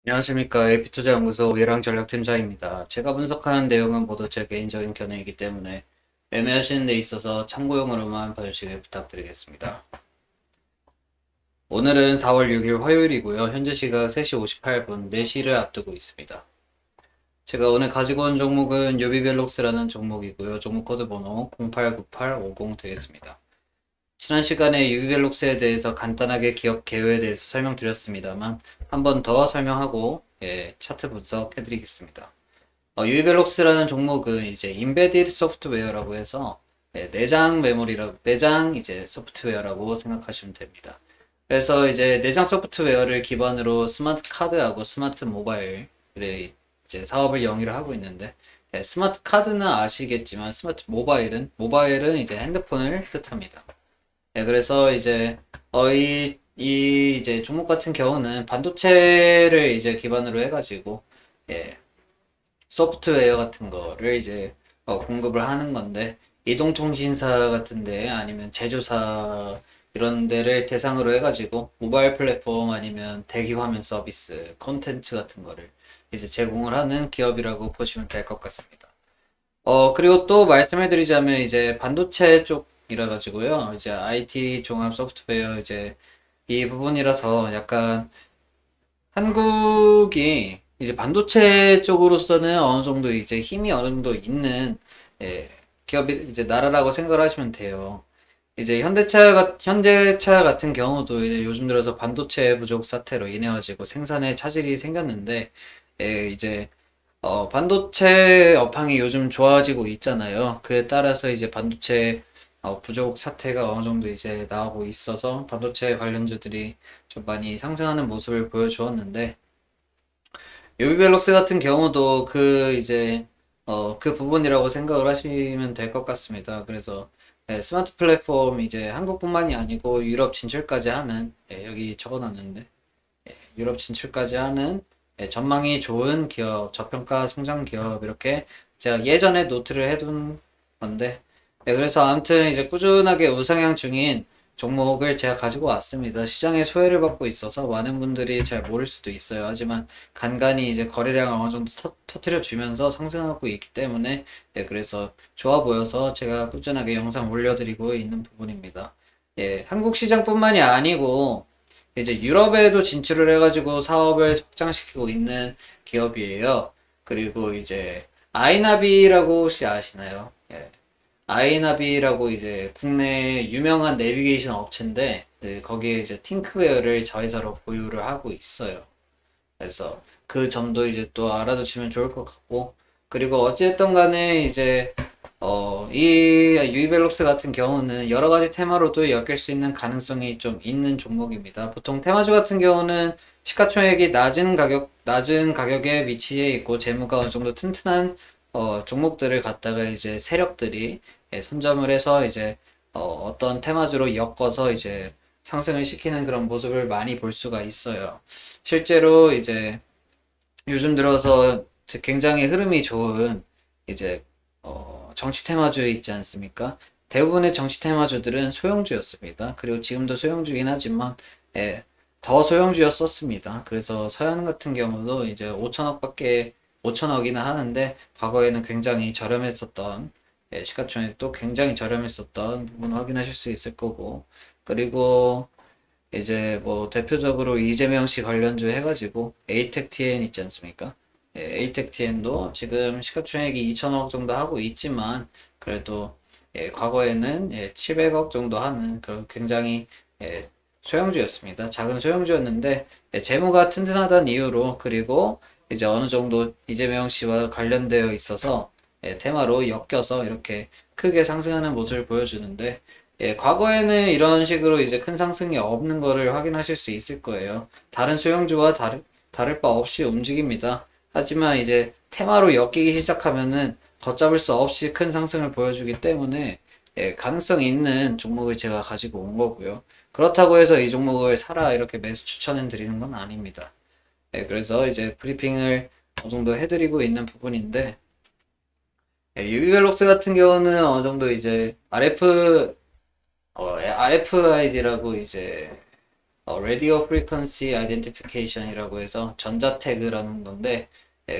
안녕하십니까. AP투자연구소 외랑전략팀장입니다. 제가 분석하는 내용은 모두 제 개인적인 견해이기 때문에 매매하시는 데 있어서 참고용으로만 봐주시길 부탁드리겠습니다. 오늘은 4월 6일 화요일이고요. 현재 시각 3시 58분 4시를 앞두고 있습니다. 제가 오늘 가지고 온 종목은 유비벨록스라는 종목이고요. 종목 코드 번호 089850 되겠습니다. 지난 시간에 유비벨록스에 대해서 간단하게 기업 개요에 대해서 설명드렸습니다만 한 번 더 설명하고 차트 분석해드리겠습니다. 유비벨록스라는 종목은 이제 인베디드 소프트웨어라고 해서 내장 메모리라고 내장 이제 소프트웨어라고 생각하시면 됩니다. 그래서 이제 내장 소프트웨어를 기반으로 스마트 카드하고 스마트 모바일의 이제 사업을 영위를 하고 있는데 스마트 카드는 아시겠지만 스마트 모바일은 이제 핸드폰을 뜻합니다. 그래서 이제 이 이제 종목 같은 경우는 반도체를 이제 기반으로 해가지고 예, 소프트웨어 같은 거를 이제 공급을 하는 건데 이동통신사 같은데 아니면 제조사 이런 데를 대상으로 해가지고 모바일 플랫폼 아니면 대기화면 서비스, 콘텐츠 같은 거를 이제 제공을 하는 기업이라고 보시면 될 것 같습니다. 그리고 또 말씀해 드리자면 이제 반도체 쪽이라 가지고요. 이제 IT 종합 소프트웨어 이제 이 부분이라서 약간 한국이 이제 반도체 쪽으로서는 어느 정도 이제 힘이 어느 정도 있는 예, 기업이 이제 나라라고 생각을 하시면 돼요. 이제 현대차 같은 경우도 이제 요즘 들어서 반도체 부족 사태로 인해 가지고 생산에 차질이 생겼는데 이제 반도체 업황이 요즘 좋아지고 있잖아요. 그에 따라서 이제 반도체 부족 사태가 어느 정도 이제 나오고 있어서 반도체 관련주들이 좀 많이 상승하는 모습을 보여주었는데, 유비벨록스 같은 경우도 그 이제 그 부분이라고 생각을 하시면 될 것 같습니다. 그래서 스마트 플랫폼 이제 한국뿐만이 아니고 유럽 진출까지 하는 여기 적어놨는데 유럽 진출까지 하는 전망이 좋은 기업, 저평가 성장 기업 이렇게 제가 예전에 노트를 해둔 건데 그래서 아무튼 이제 꾸준하게 우상향 중인 종목을 제가 가지고 왔습니다. 시장에 소외를 받고 있어서 많은 분들이 잘 모를 수도 있어요. 하지만 간간히 이제 거래량을 어느 정도 터트려 주면서 상승하고 있기 때문에 그래서 좋아 보여서 제가 꾸준하게 영상 올려드리고 있는 부분입니다. 한국 시장뿐만이 아니고 이제 유럽에도 진출을 해가지고 사업을 확장시키고 있는 기업이에요. 그리고 이제 아이나비라고 혹시 아시나요? 아이나비라고 이제 국내 유명한 내비게이션 업체인데 거기에 이제 팅크웨어를 자회사로 보유를 하고 있어요. 그래서 그 점도 이제 또 알아두시면 좋을 것 같고 그리고 어찌됐든 간에 이제 이 유이벨록스 같은 경우는 여러 가지 테마로도 엮일 수 있는 가능성이 좀 있는 종목입니다. 보통 테마주 같은 경우는 시가총액이 낮은 가격에 위치해 있고 재무가 어느 정도 튼튼한 종목들을 갖다가 이제 세력들이 선점을 해서 이제 어떤 테마주로 엮어서 이제 상승을 시키는 그런 모습을 많이 볼 수가 있어요. 실제로 이제 요즘 들어서 굉장히 흐름이 좋은 이제 정치 테마주에 있지 않습니까? 대부분의 정치 테마주들은 소형주였습니다. 그리고 지금도 소형주긴 하지만 더 소형주였었습니다. 그래서 서현 같은 경우도 이제 5천억이나 하는데 과거에는 굉장히 저렴했었던 시가총액도 굉장히 저렴했었던 부분 확인하실 수 있을 거고 그리고 이제 뭐 대표적으로 이재명 씨 관련주 해가지고 에이텍TN 있지 않습니까? 에이텍TN도 지금 시가총액이 2천억 정도 하고 있지만 그래도 과거에는 700억 정도 하는 그런 굉장히 소형주였습니다. 작은 소형주였는데 재무가 튼튼하다는 이유로 그리고 이제 어느 정도 이재명 씨와 관련되어 있어서 테마로 엮여서 이렇게 크게 상승하는 모습을 보여주는데 과거에는 이런 식으로 이제 큰 상승이 없는 거를 확인하실 수 있을 거예요. 다른 소형주와 다를 바 없이 움직입니다. 하지만 이제 테마로 엮이기 시작하면은 걷잡을 수 없이 큰 상승을 보여주기 때문에 가능성이 있는 종목을 제가 가지고 온 거고요. 그렇다고 해서 이 종목을 사라 이렇게 매수 추천해 드리는 건 아닙니다. 그래서 이제 브리핑을 어느 정도 해드리고 있는 부분인데 유비벨록스 같은 경우는 어느 정도 이제 RFID라고 이제 Radio Frequency Identification이라고 해서 전자 태그라는 건데,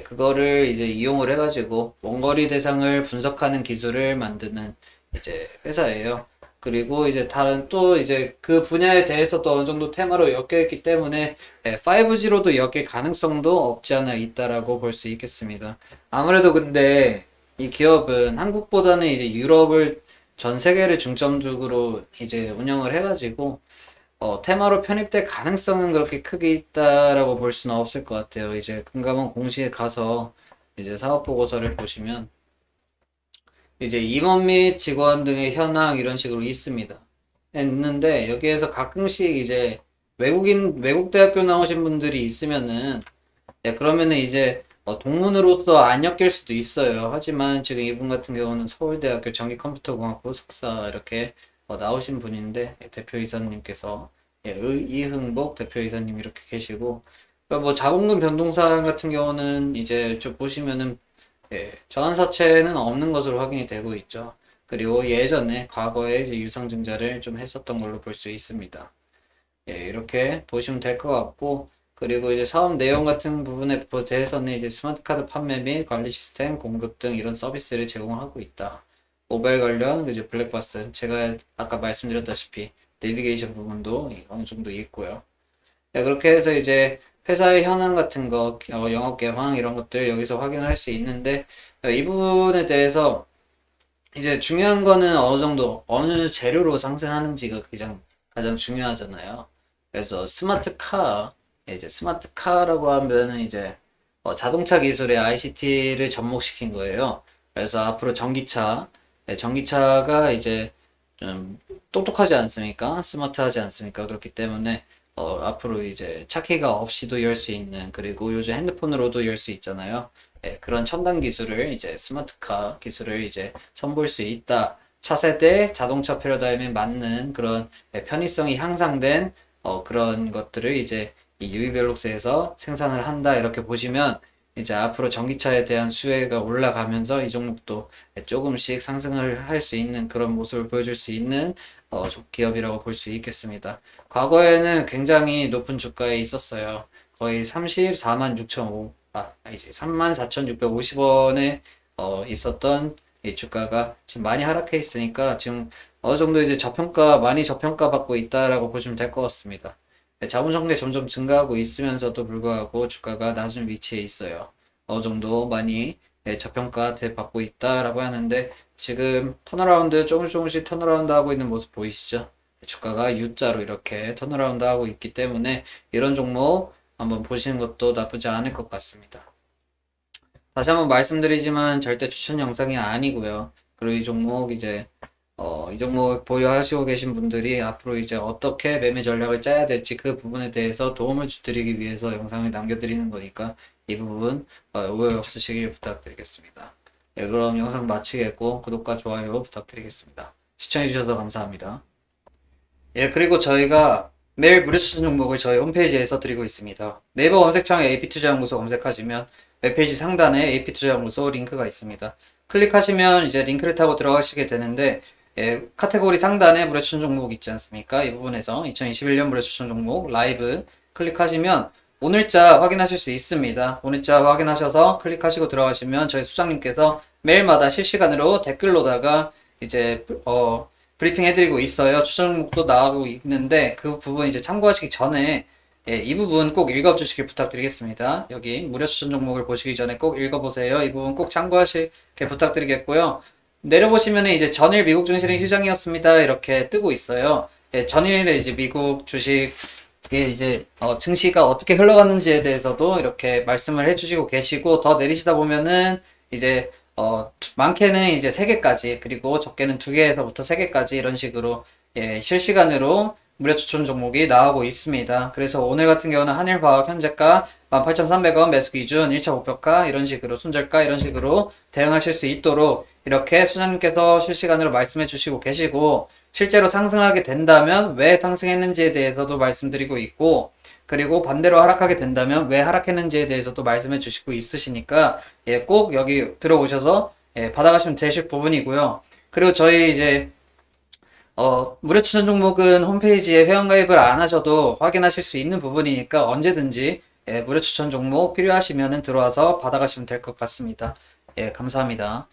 그거를 이제 이용을 해가지고 원거리 대상을 분석하는 기술을 만드는 이제 회사예요. 그리고 이제 다른 또 이제 그 분야에 대해서도 어느 정도 테마로 엮여있기 때문에 5G로도 엮일 가능성도 없지 않아 있다라고 볼 수 있겠습니다. 아무래도 근데 이 기업은 한국보다는 이제 유럽을 전 세계를 중점적으로 이제 운영을 해가지고 테마로 편입될 가능성은 그렇게 크게 있다라고 볼 수는 없을 것 같아요. 이제 금감원 공시에 가서 이제 사업 보고서를 보시면 이제 임원 및 직원 등의 현황 이런 식으로 있습니다. 있는데 여기에서 가끔씩 이제 외국 대학교 나오신 분들이 있으면은 그러면은 이제 동문으로서 안 엮일 수도 있어요. 하지만 지금 이분 같은 경우는 서울대학교 전기컴퓨터공학부 석사 이렇게 나오신 분인데 대표이사님께서 이흥복 대표이사님 이렇게 계시고 뭐 자본금 변동사항 같은 경우는 이제 저 보시면은 전환사채는 없는 것으로 확인이 되고 있죠. 그리고 예전에 과거에 이제 유상증자를 좀 했었던 걸로 볼 수 있습니다. 이렇게 보시면 될 것 같고, 그리고 이제 사업 내용 같은 부분에 대해서는 이제 스마트 카드 판매 및 관리 시스템 공급 등 이런 서비스를 제공하고 있다. 모바일 관련 이제 블랙박스, 제가 아까 말씀드렸다시피 내비게이션 부분도 어느 정도 있고요. 그렇게 해서 이제 회사의 현황 같은 거, 영업 개황 이런 것들 여기서 확인을 할 수 있는데, 이 부분에 대해서 이제 중요한 거는 어느 정도 어느 재료로 상승하는지가 가장 중요하잖아요. 그래서 스마트카, 이제 스마트카라고 하면은 이제 자동차 기술의 ICT를 접목시킨 거예요. 그래서 앞으로 전기차가 이제 좀 똑똑하지 않습니까? 스마트하지 않습니까? 그렇기 때문에 앞으로 이제 차키가 없이도 열 수 있는, 그리고 요즘 핸드폰으로도 열 수 있잖아요. 그런 첨단 기술을 이제 스마트카 기술을 이제 선보일 수 있다. 차세대 자동차 패러다임에 맞는 그런 편의성이 향상된 그런 것들을 이제 이 유이벨록스에서 생산을 한다. 이렇게 보시면 이제 앞으로 전기차에 대한 수요가 올라가면서 이 종목도 조금씩 상승을 할 수 있는 그런 모습을 보여줄 수 있는 기업이라고 볼 수 있겠습니다. 과거에는 굉장히 높은 주가에 있었어요. 거의 34,650원에 있었던 이 주가가 지금 많이 하락해 있으니까 지금 어느 정도 이제 많이 저평가 받고 있다라고 보시면 될 것 같습니다. 자본 성계 점점 증가하고 있으면서도 불구하고 주가가 낮은 위치에 있어요. 어느 정도 많이 저평가 받고 있다라고 하는데 지금 턴어라운드 조금씩 턴어라운드 하고 있는 모습 보이시죠? 주가가 U자로 이렇게 턴어라운드 하고 있기 때문에 이런 종목 한번 보시는 것도 나쁘지 않을 것 같습니다. 다시 한번 말씀드리지만 절대 추천 영상이 아니고요. 그리고 이 종목 이 종목을 보유하시고 계신 분들이 앞으로 이제 어떻게 매매 전략을 짜야 될지 그 부분에 대해서 도움을 드리기 위해서 영상을 남겨드리는 거니까 이 부분 오해 없으시길 부탁드리겠습니다. 그럼 영상 마치겠고 구독과 좋아요 부탁드리겠습니다. 시청해주셔서 감사합니다. 그리고 저희가 매일 무료 추천 종목을 저희 홈페이지에서 드리고 있습니다. 네이버 검색창에 AP투자연구소 검색하시면 웹페이지 상단에 AP투자연구소 링크가 있습니다. 클릭하시면 이제 링크를 타고 들어가시게 되는데 카테고리 상단에 무료 추천 종목 있지 않습니까? 이 부분에서 2021년 무료 추천 종목 라이브 클릭하시면 오늘자 확인하실 수 있습니다. 오늘자 확인하셔서 클릭하시고 들어가시면 저희 수장님께서 매일마다 실시간으로 댓글로다가 이제 브리핑 해드리고 있어요. 추천 종목도 나가고 있는데 그 부분 이제 참고하시기 전에 이 부분 꼭 읽어주시길 부탁드리겠습니다. 여기 무료 추천 종목을 보시기 전에 꼭 읽어보세요. 이 부분 꼭 참고하시길 부탁드리겠고요. 내려보시면은 이제 전일 미국 증시는 휴장이었습니다. 이렇게 뜨고 있어요. 전일에 이제 미국 주식 이제 증시가 어떻게 흘러갔는지에 대해서도 이렇게 말씀을 해주시고 계시고 더 내리시다 보면은 이제 많게는 이제 3개까지 그리고 적게는 2개에서부터 3개까지 이런 식으로 실시간으로 무료 추천 종목이 나오고 있습니다. 그래서 오늘 같은 경우는 한일화학 현재가 18,300원 매수 기준 1차 목표가 이런 식으로 손절가 이런 식으로 대응하실 수 있도록 이렇게 수장님께서 실시간으로 말씀해 주시고 계시고 실제로 상승하게 된다면 왜 상승했는지에 대해서도 말씀드리고 있고 그리고 반대로 하락하게 된다면 왜 하락했는지에 대해서도 말씀해 주시고 있으시니까 꼭 여기 들어오셔서 받아가시면 되실 부분이고요. 그리고 저희 이제 무료 추천 종목은 홈페이지에 회원가입을 안 하셔도 확인하실 수 있는 부분이니까 언제든지 무료 추천 종목 필요하시면 들어와서 받아가시면 될 것 같습니다. 예, 감사합니다.